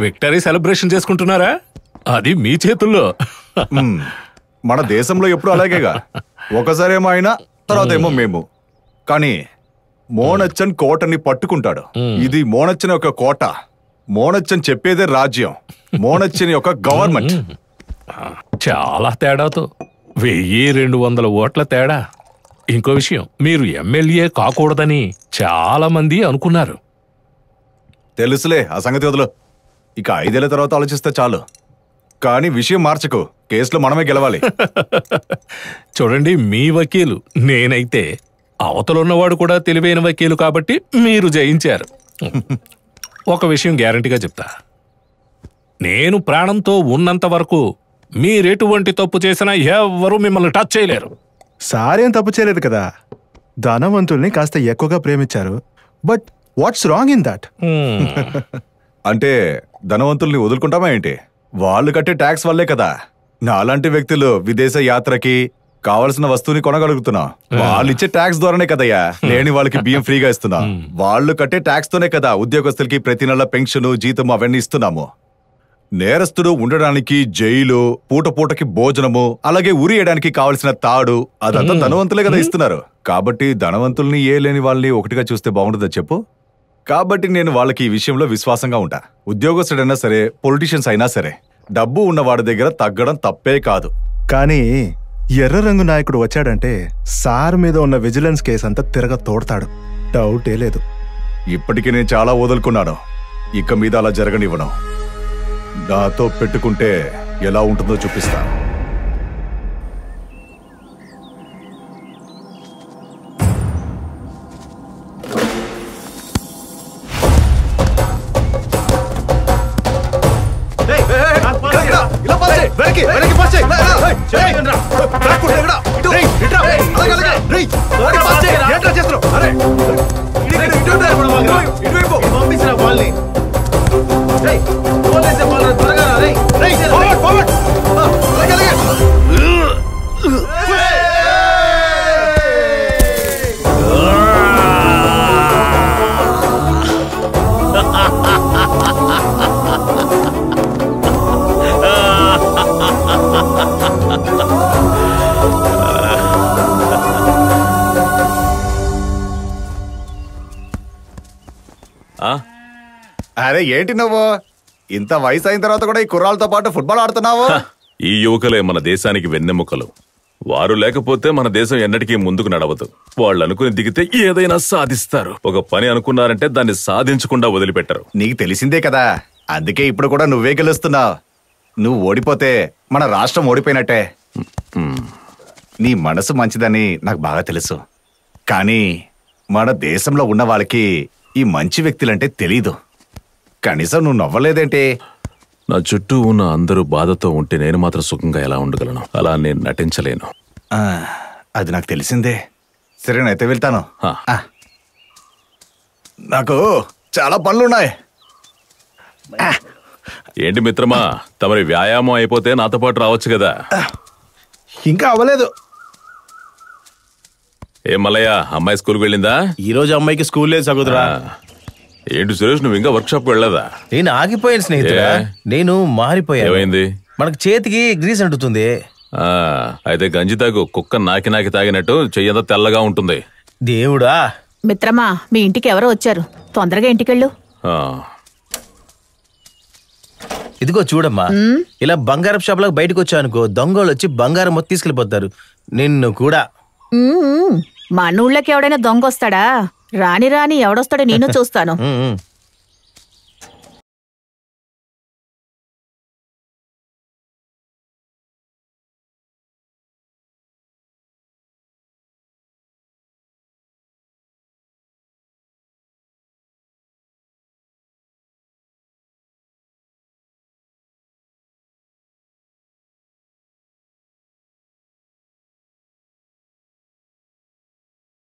Victory celebration చేసుకుంటున్నారా? అది మీ చేతుల్లో. మన దేశంలో ఎప్పుడు అలాగేగా, ఒకసారేమో ఆయన, తర్వాత ఏమో మేము. కానీ మోనచ్చన్ కోటని పట్టుకుంటాడు. ఇది మోనచ్చన్ యొక్క కోట. మోనచ్చన్ చెప్పేదే రాజ్యం. మోనచ్చన్ యొక్క గవర్నమెంట్. చాలా తేడాతో 1200 ఓట్ల తేడా. ఇంకో విషయం, మీరు ఎమ్మెల్యే కాకూడదని చాలా మంది అనుకున్నారు. తెలుసులే, ఆ సంగతి వదులు. ఇక 5 ఏళ్ల తర్వాత ఆలోచిస్తే చాలు. కానీ విషయం మార్చకు, కేసులో మనమే గెలవాలి. చూడండి, మీ వకీలు నేనైతే అవతలున్నవాడు కూడా తెలివైన వకీలు కాబట్టి మీరు జయించారు. ఒక విషయం గ్యారంటీగా చెప్తా, నేను ప్రాణంతో ఉన్నంత వరకు మీరెటువంటి తప్పు చేసినా ఎవరు మిమ్మల్ని టచ్ చేయలేరు. సారేం తప్పు చేయలేదు కదా, ధనవంతుల్ని కాస్త ఎక్కువగా ప్రేమించారు. But what's wrong in that? అంటే ధనవంతుల్ని వదులుకుంటామా ఏంటి? వాళ్ళు కట్టే ట్యాక్స్ వల్లే కదా నాలాంటి వ్యక్తులు విదేశ యాత్రకి కావలసిన వస్తువుని కొనగలుగుతున్నాం. వాళ్ళు ఇచ్చే ట్యాక్స్ ద్వారానే కదయ్యా లేని వాళ్ళకి బియ్యం ఫ్రీగా ఇస్తున్నాం. వాళ్ళు కట్టే ట్యాక్స్ తోనే కదా ఉద్యోగస్తులకి ప్రతి నెల పెన్షన్, జీతం అవన్నీ ఇస్తున్నాము. నేరస్తుడు ఉండడానికి జైలు, పూట పూటకి భోజనము, అలాగే ఉరియడానికి కావలసిన తాడు, అదంతా ధనవంతులే కదా ఇస్తున్నారు. కాబట్టి ధనవంతుల్ని ఏ లేని వాళ్ళని ఒకటిగా చూస్తే బాగుంటుందా చెప్పు? కాబట్టి నేను వాళ్ళకి ఈ విషయంలో విశ్వాసంగా ఉంటా. ఉద్యోగస్తుడైనా సరే, పొలిటీషియన్స్ అయినా సరే, డబ్బు ఉన్నవాడి దగ్గర తగ్గడం తప్పే కాదు. కానీ ఎర్ర రంగు నాయకుడు వచ్చాడంటే సార్ మీద ఉన్న విజిలెన్స్ కేసు అంతా తిరగ తోడతాడు, డౌటే లేదు. ఇప్పటికీ నేను చాలా వదులుకున్నాను. ఇక మీద అలా జరగనివ్వను. నాతో పెట్టుకుంటే ఎలా ఉంటుందో చూపిస్తా. అరే ఏంటి నువ్వు ఇంత వయసు అయిన తర్వాత కూడా ఈ కుర్రాలతో పాటు ఫుట్బాల్ ఆడుతున్నావు? ఈ యువకులే మన దేశానికి వెన్నెముకలు. వారు లేకపోతే మన దేశం ఎన్నటికీ ముందుకు నడవదు. వాళ్ళు అనుకుని దిగితే ఏదైనా సాధిస్తారు. ఒక పని అనుకున్నారంటే దాన్ని సాధించకుండా వదిలిపెట్టరు. నీకు తెలిసిందే కదా, అందుకే ఇప్పుడు కూడా నువ్వే గెలుస్తున్నావు. నువ్వు ఓడిపోతే మన రాష్ట్రం ఓడిపోయినట్టే. నీ మనసు మంచిదని నాకు బాగా తెలుసు. కానీ మన దేశంలో ఉన్న వాళ్ళకి ఈ మంచి వ్యక్తులంటే తెలీదు. కనీసం నువ్వు నవ్వలేదేంటి? నా చుట్టూ ఉన్న అందరూ బాధతో ఉంటే నేను మాత్రం సుఖంగా ఎలా ఉండగలను? అలా నేను నటించలేను. అది నాకు తెలిసిందే. సరేనైతే వెళ్తాను. నాకు చాలా పనులున్నాయి. ఏంటి మిత్రమా, తమరి వ్యాయామం అయిపోతే నాతో పాటు రావచ్చు కదా? ఇంకా అవ్వలేదు. ఏం మల్లయ్య, అమ్మాయి స్కూల్కి వెళ్ళిందా? ఈ రోజు అమ్మాయికి స్కూల్ లేదు సగోదరా. ఏంటి సురేష్, నువ్వు ఇంకా వర్క్ షాప్ వెళ్ళదా? నేను ఆగిపోయాను స్నేహితుడా. నేను మారిపోయాను. ఏమైంది? మనకు చేతికి గ్రీస్ అంటుతుంది. అయితే గంజి తాగు. కుక్క నాకి నాకి తాగినట్టు చెయ్యంతా తెల్లగా ఉంటుంది. దేవుడా. మిత్రమా, మీ ఇంటికి ఎవరో వచ్చారు, తొందరగా ఇంటికెళ్ళు. ఇదిగో చూడమ్మా, ఇలా బంగారం షాప్ లో బయటకు వచ్చానుకో, దొంగలు వచ్చి బంగారం మొత్తం తీసుకెళ్లిపోతారు. నిన్ను కూడా. మన ఊళ్ళకి ఎవడైనా దొంగ వస్తాడా? రాని రాని ఎవడొస్తాడో నేను చూస్తాను.